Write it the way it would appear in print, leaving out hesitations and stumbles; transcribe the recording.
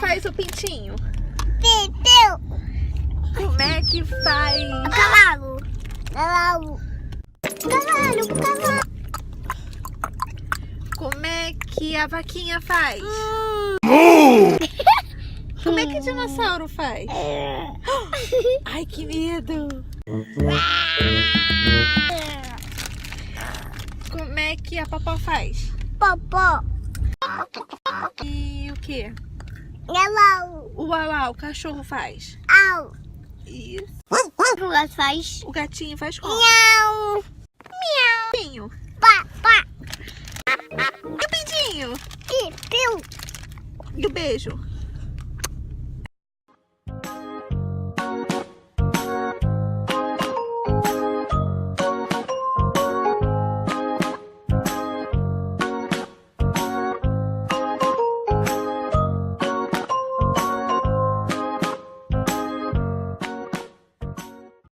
faz o pintinho? Piu. Como é que faz? Cavalo. Cavalo. Cavalo. Como é que a vaquinha faz? Como é que o dinossauro faz? Ai, que medo! Como é que a Popó faz? Popó. E o que? Cavalo. O uau, o cachorro faz? Au. Isso. O gato faz. O gatinho faz como? Miau. Pinho. Pá. E o pintinho? Piu. E o beijo?